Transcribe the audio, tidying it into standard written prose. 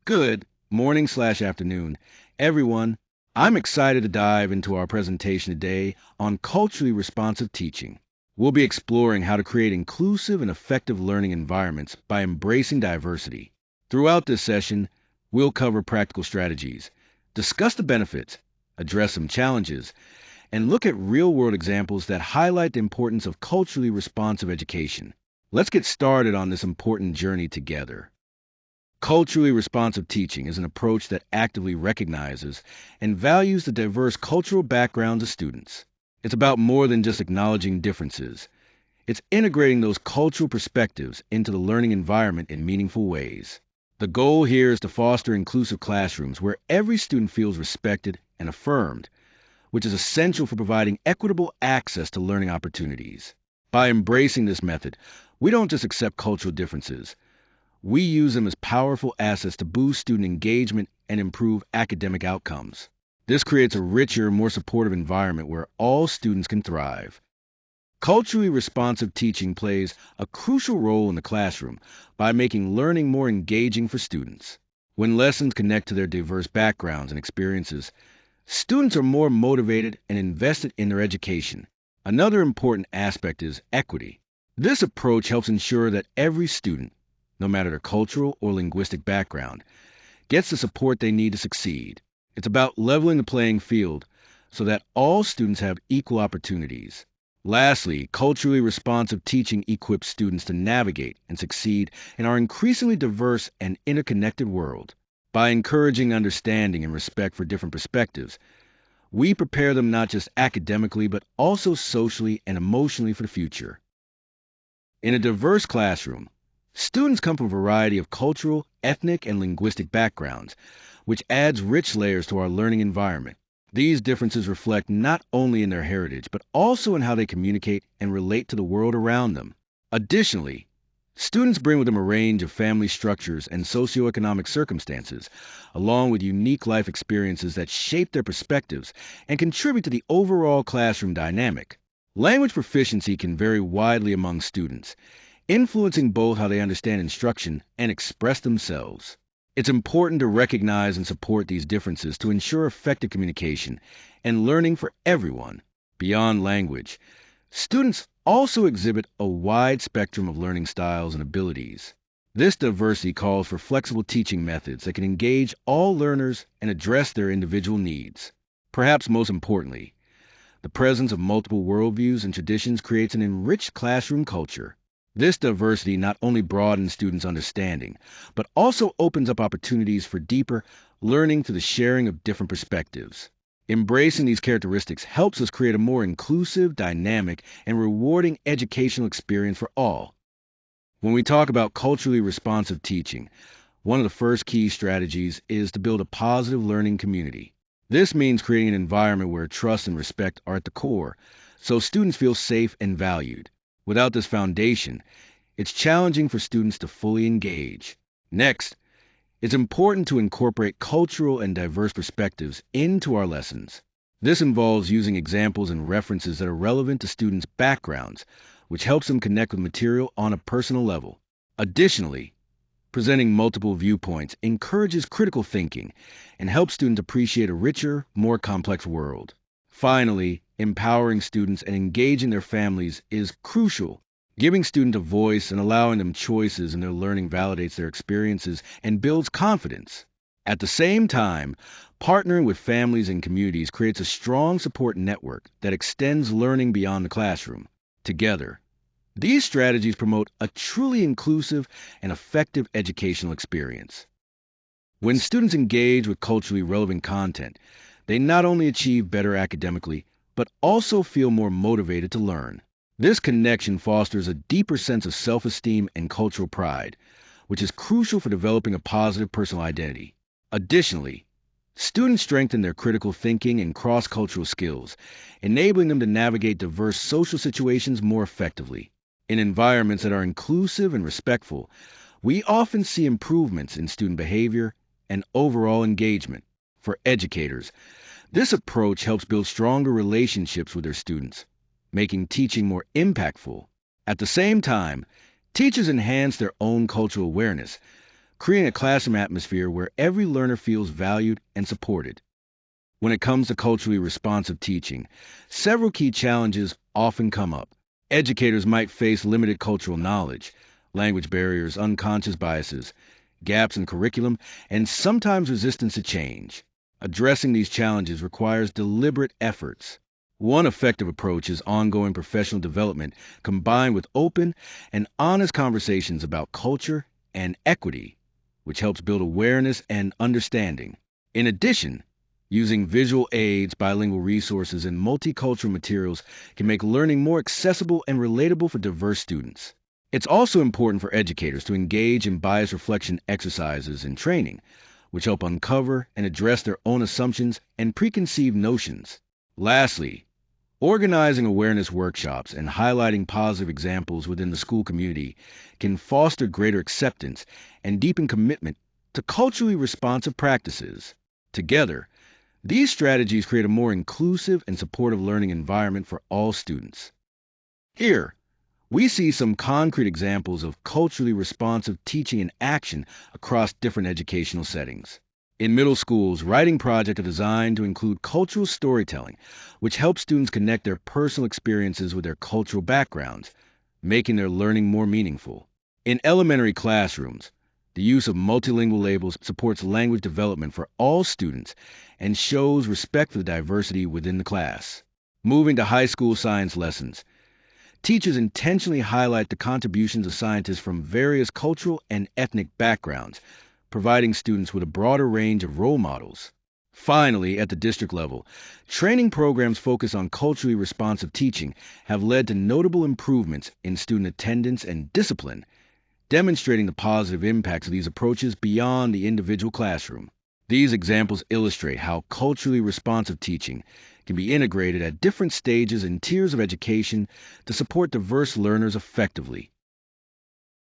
Good morning/afternoon, everyone. I'm excited to dive into our presentation today on culturally responsive teaching. We'll be exploring how to create inclusive and effective learning environments by embracing diversity. Throughout this session, we'll cover practical strategies, discuss the benefits, address some challenges, and look at real-world examples that highlight the importance of culturally responsive education. Let's get started on this important journey together. Culturally responsive teaching is an approach that actively recognizes and values the diverse cultural backgrounds of students. It's about more than just acknowledging differences. It's integrating those cultural perspectives into the learning environment in meaningful ways. The goal here is to foster inclusive classrooms where every student feels respected and affirmed, which is essential for providing equitable access to learning opportunities. By embracing this method, we don't just accept cultural differences. We use them as powerful assets to boost student engagement and improve academic outcomes. This creates a richer, more supportive environment where all students can thrive. Culturally responsive teaching plays a crucial role in the classroom by making learning more engaging for students. When lessons connect to their diverse backgrounds and experiences, students are more motivated and invested in their education. Another important aspect is equity. This approach helps ensure that every student, no matter their cultural or linguistic background, gets the support they need to succeed. It's about leveling the playing field so that all students have equal opportunities. Lastly, culturally responsive teaching equips students to navigate and succeed in our increasingly diverse and interconnected world. By encouraging understanding and respect for different perspectives, we prepare them not just academically but also socially and emotionally for the future. In a diverse classroom, students come from a variety of cultural, ethnic, and linguistic backgrounds, which adds rich layers to our learning environment. These differences reflect not only in their heritage, but also in how they communicate and relate to the world around them. Additionally, students bring with them a range of family structures and socioeconomic circumstances, along with unique life experiences that shape their perspectives and contribute to the overall classroom dynamic. Language proficiency can vary widely among students, influencing both how they understand instruction and express themselves. It's important to recognize and support these differences to ensure effective communication and learning for everyone. Beyond language, students also exhibit a wide spectrum of learning styles and abilities. This diversity calls for flexible teaching methods that can engage all learners and address their individual needs. Perhaps most importantly, the presence of multiple worldviews and traditions creates an enriched classroom culture. This diversity not only broadens students' understanding, but also opens up opportunities for deeper learning through the sharing of different perspectives. Embracing these characteristics helps us create a more inclusive, dynamic, and rewarding educational experience for all. When we talk about culturally responsive teaching, one of the first key strategies is to build a positive learning community. This means creating an environment where trust and respect are at the core, so students feel safe and valued. Without this foundation, it's challenging for students to fully engage. Next, it's important to incorporate cultural and diverse perspectives into our lessons. This involves using examples and references that are relevant to students' backgrounds, which helps them connect with material on a personal level. Additionally, presenting multiple viewpoints encourages critical thinking and helps students appreciate a richer, more complex world. Finally, empowering students and engaging their families is crucial. Giving students a voice and allowing them choices in their learning validates their experiences and builds confidence. At the same time, partnering with families and communities creates a strong support network that extends learning beyond the classroom. Together, these strategies promote a truly inclusive and effective educational experience. When students engage with culturally relevant content, they not only achieve better academically, but also feel more motivated to learn. This connection fosters a deeper sense of self-esteem and cultural pride, which is crucial for developing a positive personal identity. Additionally, students strengthen their critical thinking and cross-cultural skills, enabling them to navigate diverse social situations more effectively. In environments that are inclusive and respectful, we often see improvements in student behavior and overall engagement. For educators, this approach helps build stronger relationships with their students, making teaching more impactful. At the same time, teachers enhance their own cultural awareness creating a classroom atmosphere where every learner feels valued and supported. When it comes to culturally responsive teaching, several key challenges often come up. Educators might face limited cultural knowledge, language barriers, unconscious biases, gaps in curriculum, and sometimes resistance to change. Addressing these challenges requires deliberate efforts. One effective approach is ongoing professional development combined with open and honest conversations about culture and equity, which helps build awareness and understanding. In addition, using visual aids, bilingual resources, and multicultural materials can make learning more accessible and relatable for diverse students. It's also important for educators to engage in bias reflection exercises and training, which help uncover and address their own assumptions and preconceived notions. Lastly, organizing awareness workshops and highlighting positive examples within the school community can foster greater acceptance and deepen commitment to culturally responsive practices. Together, these strategies create a more inclusive and supportive learning environment for all students. Here, we see some concrete examples of culturally responsive teaching in action across different educational settings. In middle schools, writing projects are designed to include cultural storytelling, which helps students connect their personal experiences with their cultural backgrounds, making their learning more meaningful. In elementary classrooms, the use of multilingual labels supports language development for all students and shows respect for the diversity within the class. Moving to high school science lessons, teachers intentionally highlight the contributions of scientists from various cultural and ethnic backgrounds, providing students with a broader range of role models. Finally, at the district level, training programs focused on culturally responsive teaching have led to notable improvements in student attendance and discipline, demonstrating the positive impacts of these approaches beyond the individual classroom. These examples illustrate how culturally responsive teaching can be integrated at different stages and tiers of education to support diverse learners effectively.